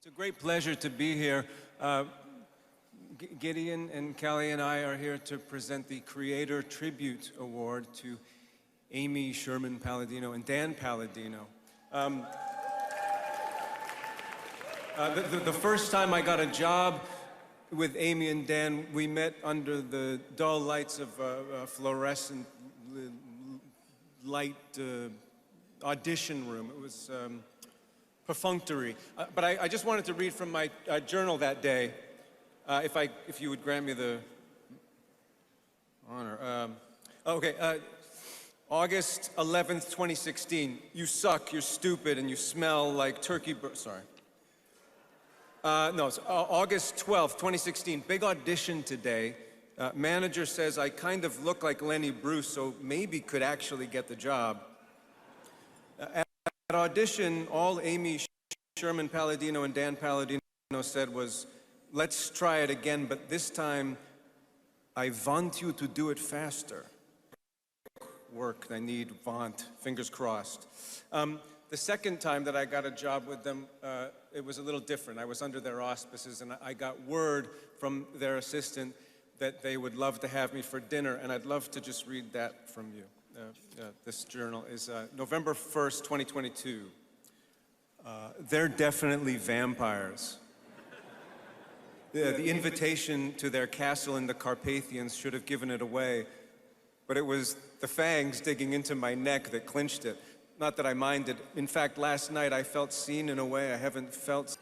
It's a great pleasure to be here. Gideon and Callie and I are here to present the Creator Tribute Award to Amy Sherman-Palladino and Dan Palladino. The first time I got a job with Amy and Dan, we met under the dull lights of a fluorescent light audition room. It was perfunctory. But I just wanted to read from my journal that day, if you would grant me the honor. August 11th, 2016. You suck, you're stupid, and you smell like turkey sorry. No, it's August 12th, 2016. Big audition today. Manager says I kind of look like Lenny Bruce, so maybe could actually get the job. At audition, all Amy Sherman-Palladino and Dan Palladino said was, let's try it again, but this time, I want you to do it faster. Work, I need want, fingers crossed. The second time that I got a job with them, it was a little different. I was under their auspices, and I got word from their assistant that they would love to have me for dinner, and I'd love to just read that from you. This journal is November 1st, 2022. They're definitely vampires. The invitation to their castle in the Carpathians should have given it away, but it was the fangs digging into my neck that clinched it. Not that I minded. In fact, last night I felt seen in a way I haven't felt.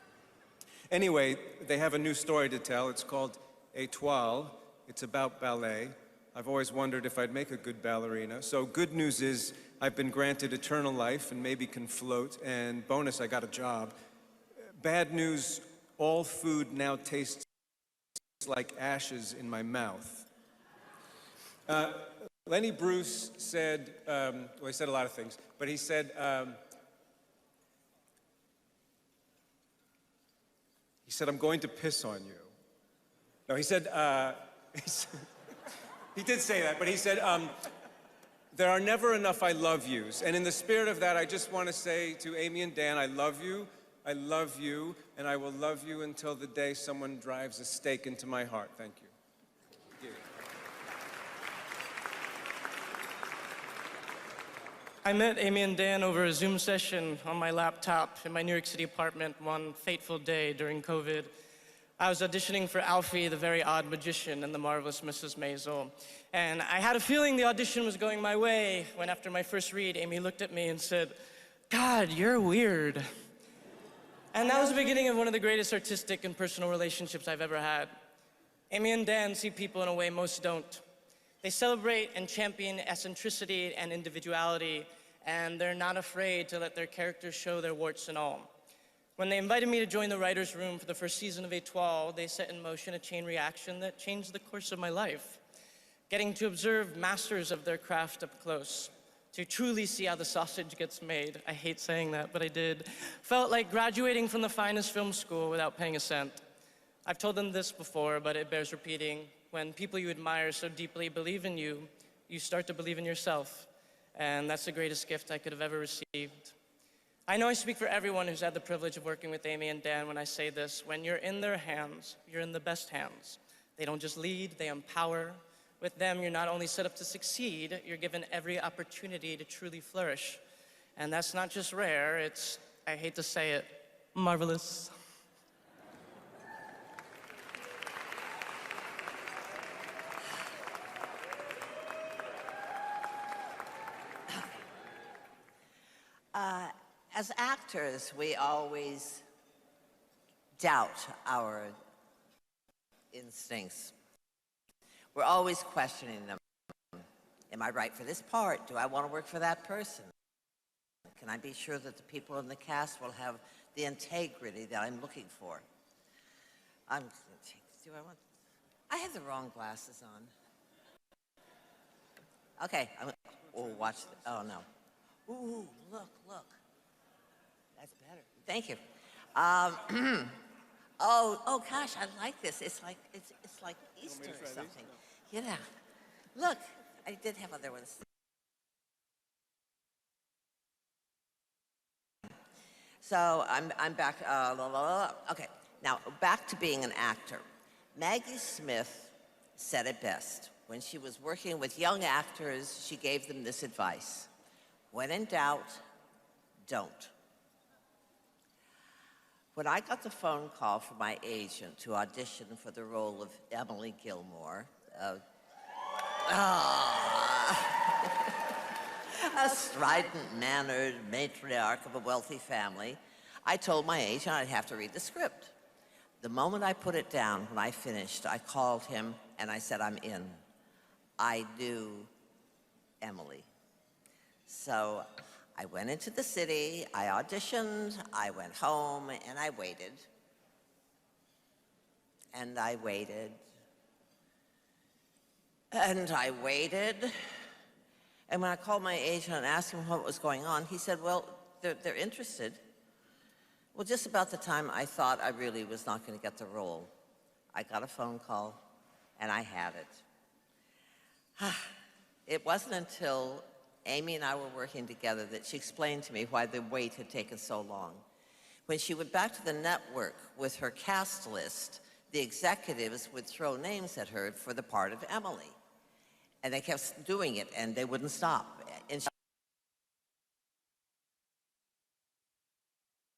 Anyway, they have a new story to tell. It's called Étoile. It's about ballet. I've always wondered if I'd make a good ballerina. So good news is I've been granted eternal life and maybe can float. And bonus, I got a job. Bad news, all food now tastes like ashes in my mouth. Lenny Bruce said, well, he said a lot of things, but he said, I'm going to piss on you. No, he said, he did say that, but he said, there are never enough I love yous. And in the spirit of that, I just want to say to Amy and Dan, I love you, and I will love you until the day someone drives a stake into my heart. Thank you. I met Amy and Dan over a Zoom session on my laptop in my New York City apartment one fateful day during COVID. I was auditioning for Alfie, the very odd magician in The Marvelous Mrs. Maisel. And I had a feeling the audition was going my way when after my first read, Amy looked at me and said, God, you're weird. And that was the beginning of one of the greatest artistic and personal relationships I've ever had. Amy and Dan see people in a way most don't. They celebrate and champion eccentricity and individuality, and they're not afraid to let their characters show their warts and all. When they invited me to join the writer's room for the first season of Étoile, they set in motion a chain reaction that changed the course of my life. Getting to observe masters of their craft up close, to truly see how the sausage gets made, I hate saying that, but I did, felt like graduating from the finest film school without paying a cent. I've told them this before, but it bears repeating. When people you admire so deeply believe in you, you start to believe in yourself. And that's the greatest gift I could have ever received. I know I speak for everyone who's had the privilege of working with Amy and Dan when I say this. When you're in their hands, you're in the best hands. They don't just lead, they empower. With them, you're not only set up to succeed, you're given every opportunity to truly flourish. And that's not just rare, it's, I hate to say it, marvelous. As actors, we always doubt our instincts. We're always questioning them. Am I right for this part? Do I want to work for that person? Can I be sure that the people in the cast will have the integrity that I'm looking for? I have the wrong glasses on. Okay, oh, watch, oh no. Ooh, look. That's better. Thank you. Oh gosh, I like this. It's like Easter or something. Yeah. Look, I did have other ones. So I'm back. Okay, now back to being an actor. Maggie Smith said it best. When she was working with young actors, she gave them this advice: when in doubt, don't. When I got the phone call from my agent to audition for the role of Emily Gilmore, a strident-mannered matriarch of a wealthy family, I told my agent I'd have to read the script. The moment I put it down, when I finished, I called him and I said, I'm in. I knew Emily. So I went into the city, I auditioned, I went home, and I waited. And I waited. And I waited. And when I called my agent and asked him what was going on, he said, well, they're interested. Well, just about the time I thought I really was not going to get the role, I got a phone call, and I had it. It wasn't until Amy and I were working together that she explained to me why the wait had taken so long. When she went back to the network with her cast list, the executives would throw names at her for the part of Emily. And they kept doing it, and they wouldn't stop. And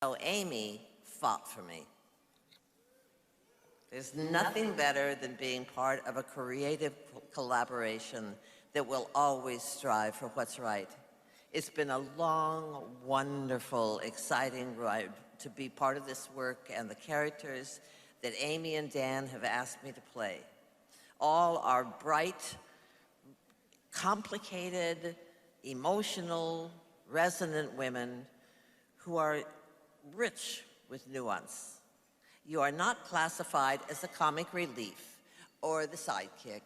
so Amy fought for me. There's nothing better than being part of a creative collaboration that will always strive for what's right. It's been a long, wonderful, exciting ride to be part of this work and the characters that Amy and Dan have asked me to play. All are bright, complicated, emotional, resonant women who are rich with nuance. You are not classified as the comic relief or the sidekick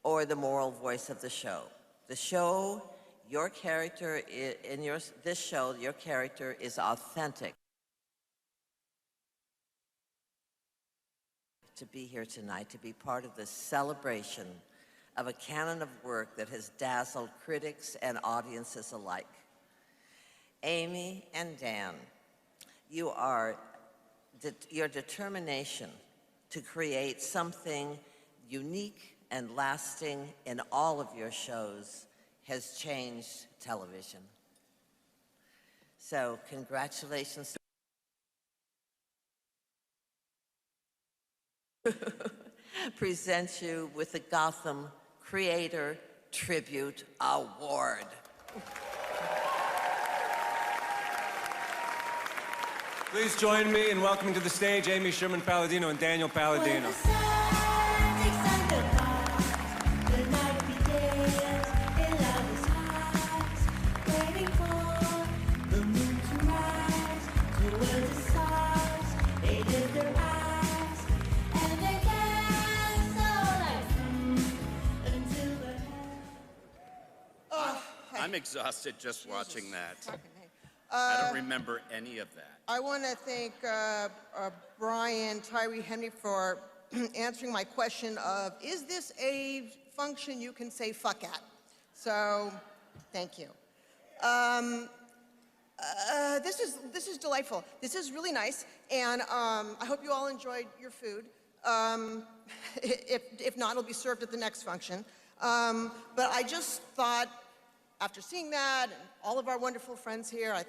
or the moral voice of the show. The show, your character, this show, your character is authentic. To be here tonight, to be part of this celebration of a canon of work that has dazzled critics and audiences alike. Amy and Dan, your determination to create something unique and lasting in all of your shows has changed television. So congratulations. Present you with the Gotham Creator Tribute Award. Please join me in welcoming to the stage Amy Sherman-Palladino and Daniel Palladino. I'm exhausted just watching that. I don't remember any of that. I want to thank Brian Tyree Henry for answering my question of, is this a function you can say fuck at? So, thank you. This is delightful. This is really nice, and I hope you all enjoyed your food. If not, it'll be served at the next function. But I just thought, after seeing that, and all of our wonderful friends here, I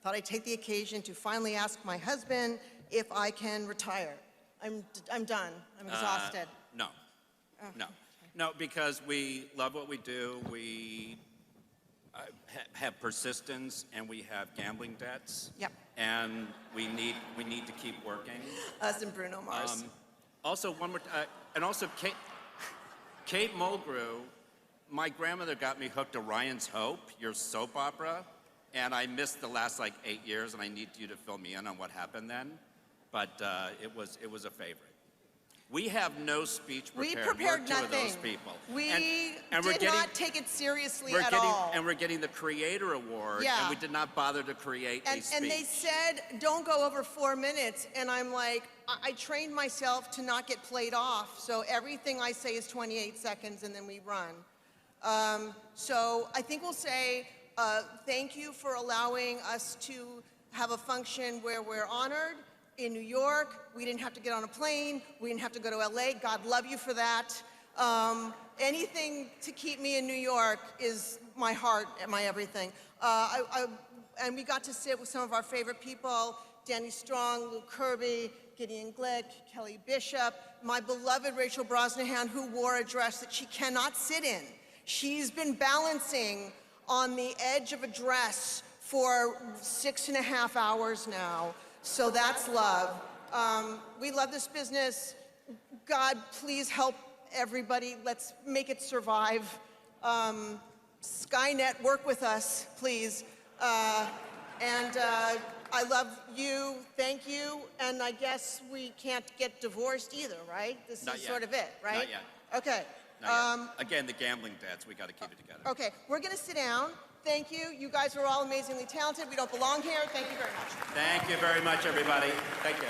thought I'd take the occasion to finally ask my husband if I can retire. I'm done. I'm exhausted. No. No, because we love what we do. We have persistence, and we have gambling debts. Yep. And we need to keep working. Us and Bruno Mars. Also, one more, and also Kate Mulgrew. My grandmother got me hooked to Ryan's Hope, your soap opera, and I missed the last 8 years, and I need you to fill me in on what happened then. But it was a favorite. We have no speech prepared. We prepared We're nothing. Two of those people. We and did not take it seriously at all. And we're getting the Creator Award, Yeah. and we did not bother to create a speech. And they said, don't go over 4 minutes, and I'm like, I trained myself to not get played off, so everything I say is 28 seconds, and then we run. So I think we'll say thank you for allowing us to have a function where we're honored in New York. We didn't have to get on a plane. We didn't have to go to LA. God love you for that. Anything to keep me in New York is my heart and my everything. And we got to sit with some of our favorite people, Danny Strong, Lou Kirby, Gideon Glick, Kelly Bishop, my beloved Rachel Brosnahan, who wore a dress that she cannot sit in. She's been balancing on the edge of a dress for 6.5 hours now. So that's love. We love this business. God, please help everybody. Let's make it survive. Skynet, work with us, please. I love you, thank you, and I guess we can't get divorced either, right? This Not is yet. sort of it, right? Not yet. Okay. Not yet. Again, the gambling debts, we got to keep it together. Okay, we're gonna sit down. Thank you. You guys are all amazingly talented. We don't belong here. Thank you very much. Thank you very much, everybody. Thank you.